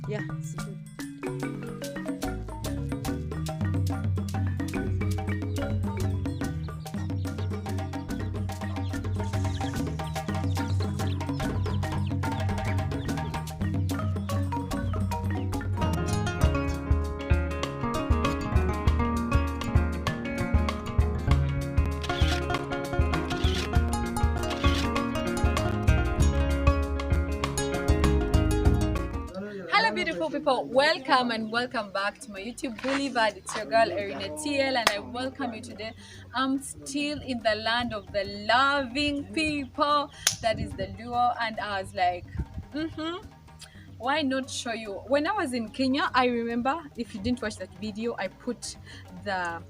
Yeah, it's good. Hello beautiful people, welcome and welcome back to my YouTube boulevard. It's your girl Erina TL and I welcome you today. I'm still in the land of the loving people, that is the Luo, and I was like, why not show you? When I was in Kenya, I remember, if you didn't watch that video, I put the,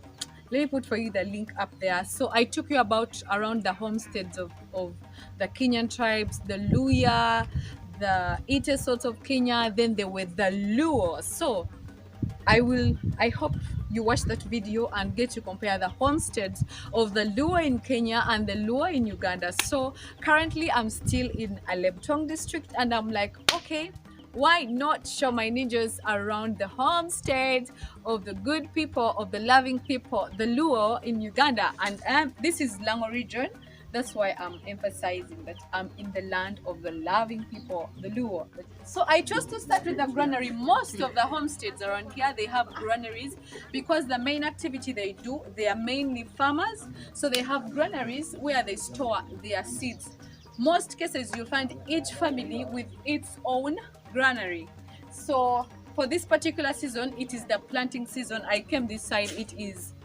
let me put for you the link up there. So I took you about around the homesteads of the Kenyan tribes, the Luya, the Ite sorts of Kenya, then there were the Luo. So I hope you watch that video and get to compare the homesteads of the Luo in Kenya and the Luo in Uganda. So currently I'm still in Alebtong district and I'm like, okay, why not show my ninjas around the homestead of the good people, of the loving people, the Luo in Uganda. And this is Lango region. That's why I'm emphasizing that I'm in the land of the loving people, the Luo. So I chose to start with the granary. Most of the homesteads around here, they have granaries because the main activity they do, they are mainly farmers. So they have granaries where they store their seeds. Most cases you'll find each family with its own granary. So for this particular season, it is the planting season. I came this side, it is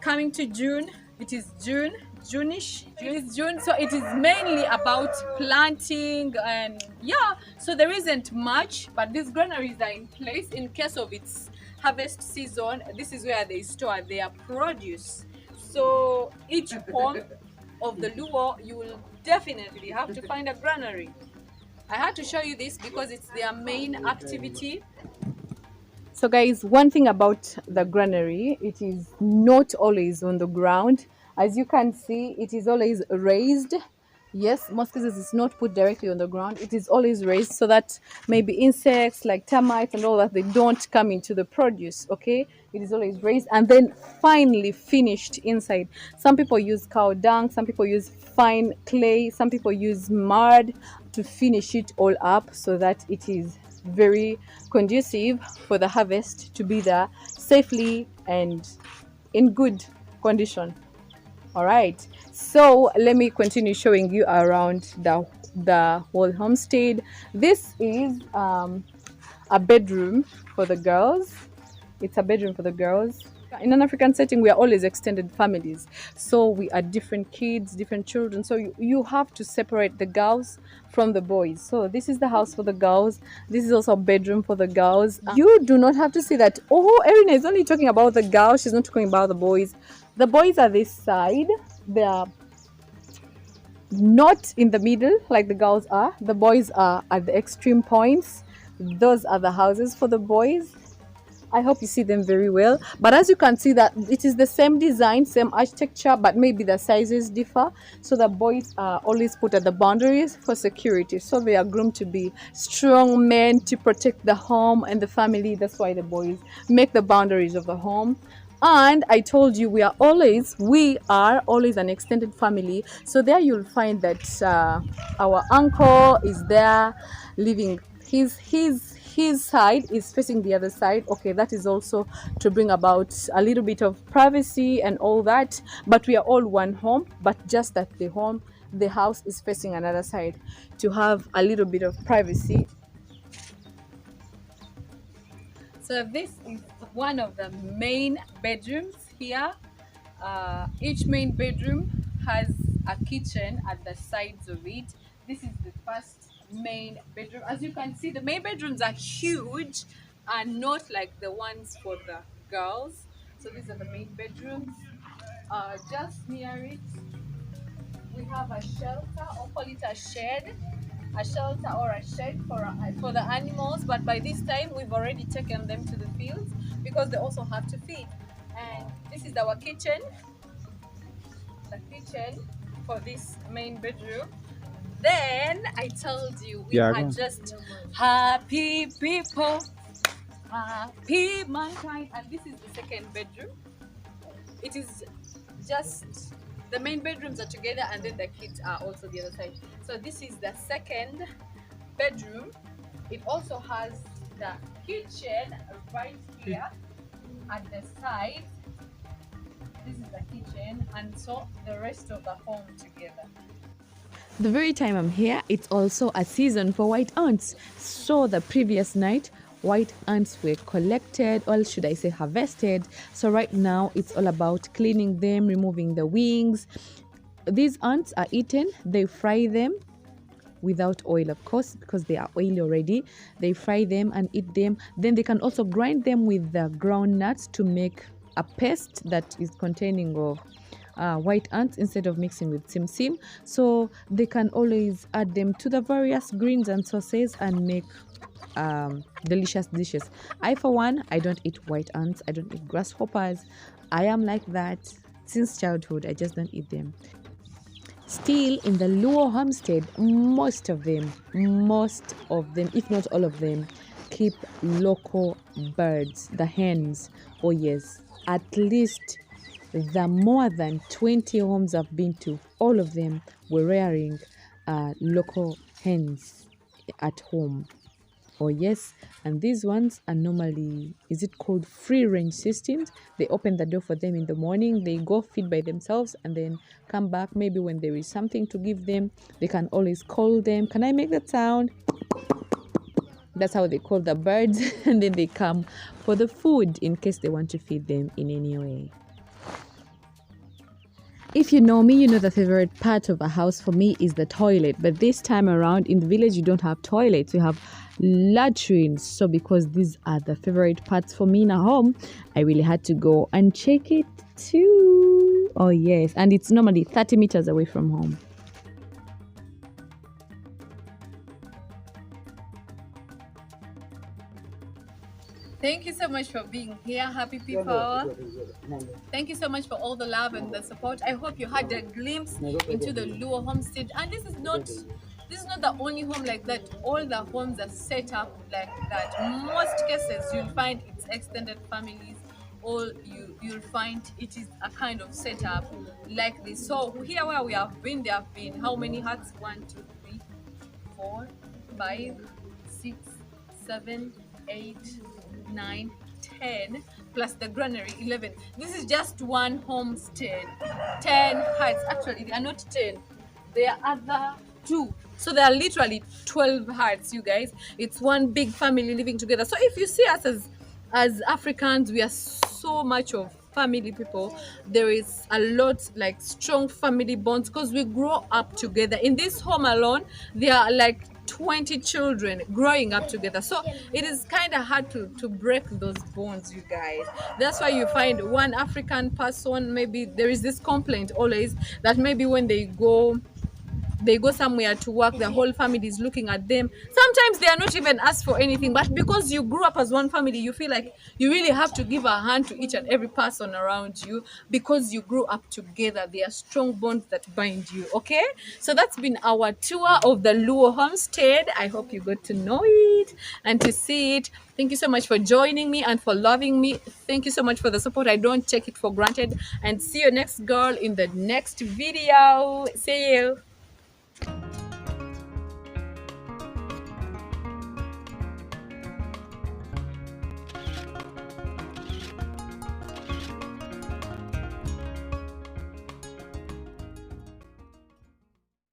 coming to June. It is June-ish. It's June, so it is mainly about planting and yeah. So there isn't much, but these granaries are in place in case of its harvest season. This is where they store their produce. So each home of the Luo, you will definitely have to find a granary. I had to show you this because it's their main activity. So guys, one thing about the granary, it is not always on the ground. As you can see, it is always raised. Yes, most cases it's not put directly on the ground. It is always raised so that maybe insects like termites and all that, they don't come into the produce, okay? It is always raised and then finally finished inside. Some people use cow dung, some people use fine clay, some people use mud to finish it all up so that it is very conducive for the harvest to be there safely and in good condition. All right, so let me continue showing you around the whole homestead. This is a bedroom for the girls. It's a bedroom for the girls. In an African setting, we are always extended families, so we are different kids, different children, so you have to separate the girls from the boys. So this is the house for the girls. This is also a bedroom for the girls. You do not have to see that, oh, Erin is only talking about the girls, she's not talking about the boys. The boys are this side. They are not in the middle like the girls are. The boys are at the extreme points. Those are the houses for the boys. I hope you see them very well, but as you can see that it is the same design, same architecture, but maybe the sizes differ. So the boys are always put at the boundaries for security, so they are groomed to be strong men to protect the home and the family. That's why the boys make the boundaries of the home. And I told you we are always an extended family. So there you'll find that our uncle is there living. His side is facing the other side. Okay, that is also to bring about a little bit of privacy and all that. But we are all one home, but just that the house is facing another side to have a little bit of privacy. So this is one of the main bedrooms here. Each main bedroom has a kitchen at the sides of it. This is the first main bedroom. As you can see, the main bedrooms are huge and not like the ones for the girls. So these are the main bedrooms. Just near it, we have a shelter, or call it a shed. A shelter or a shed for the animals, but by this time we've already taken them to the fields because they also have to feed. And this is our kitchen, the kitchen for this main bedroom. Then I told you we are just happy people mankind. And this is the second bedroom. It is just the main bedrooms are together, and then the kids are also the other side. So this is the second bedroom. It also has the kitchen right here at the side. This is the kitchen, and so the rest of the home together. The very time I'm here, it's also a season for white ants. So the previous night, white ants were collected, or should I say harvested. So right now, it's all about cleaning them, removing the wings. These ants are eaten, they fry them without oil, of course, because they are oily already. They fry them and eat them. Then they can also grind them with the ground nuts to make a paste that is containing of white ants instead of mixing with sim. So they can always add them to the various greens and sauces and make delicious dishes. I, for one, I don't eat white ants. I don't eat grasshoppers. I am like that since childhood. I just don't eat them. Still, in the Luo Homestead, most of them, if not all of them, keep local birds, the hens. Oh yes, at least the more than 20 homes I've been to, all of them were rearing local hens at home. Oh yes, and these ones are normally, is it called free range systems? They open the door for them in the morning, they go feed by themselves and then come back. Maybe when there is something to give them, they can always call them. Can I make that sound? That's how they call the birds and then they come for the food in case they want to feed them in any way. If you know me, you know the favorite part of a house for me is the toilet. But this time around in the village, you don't have toilets, you have latrines. So because these are the favorite parts for me in a home, I really had to go and check it too. Oh yes, and it's normally 30 meters away from home. Thank you so much for being here, happy people. Thank you so much for all the love and the support. I hope you had a glimpse into the Luo Homestead. And this is not the only home like that. All the homes are set up like that. Most cases you'll find it's extended families. All you'll find it is a kind of setup like this. So here where we have been, there have been how many huts? 1, 2, 3, 4, 5, 6, 7, 8, 9, 10 plus the granary 11. This is just one homestead. 10 huts. Actually they are not 10, there are other 2, so there are literally 12 huts, you guys. It's one big family living together. So if you see us as Africans, we are so much of family people. There is a lot like strong family bonds because we grow up together. In this home alone, there are like 20 children growing up together, so it is kind of hard to break those bonds, you guys. That's why you find one African person, maybe there is this complaint always that maybe when they go somewhere to work, the whole family is looking at them. Sometimes they are not even asked for anything, but because you grew up as one family, you feel like you really have to give a hand to each and every person around you because you grew up together. There are strong bonds that bind you. Okay, so that's been our tour of the Luo Homestead. I hope you got to know it and to see it. Thank you so much for joining me and for loving me. Thank you so much for the support. I don't take it for granted. And see you next girl in the next video. See you.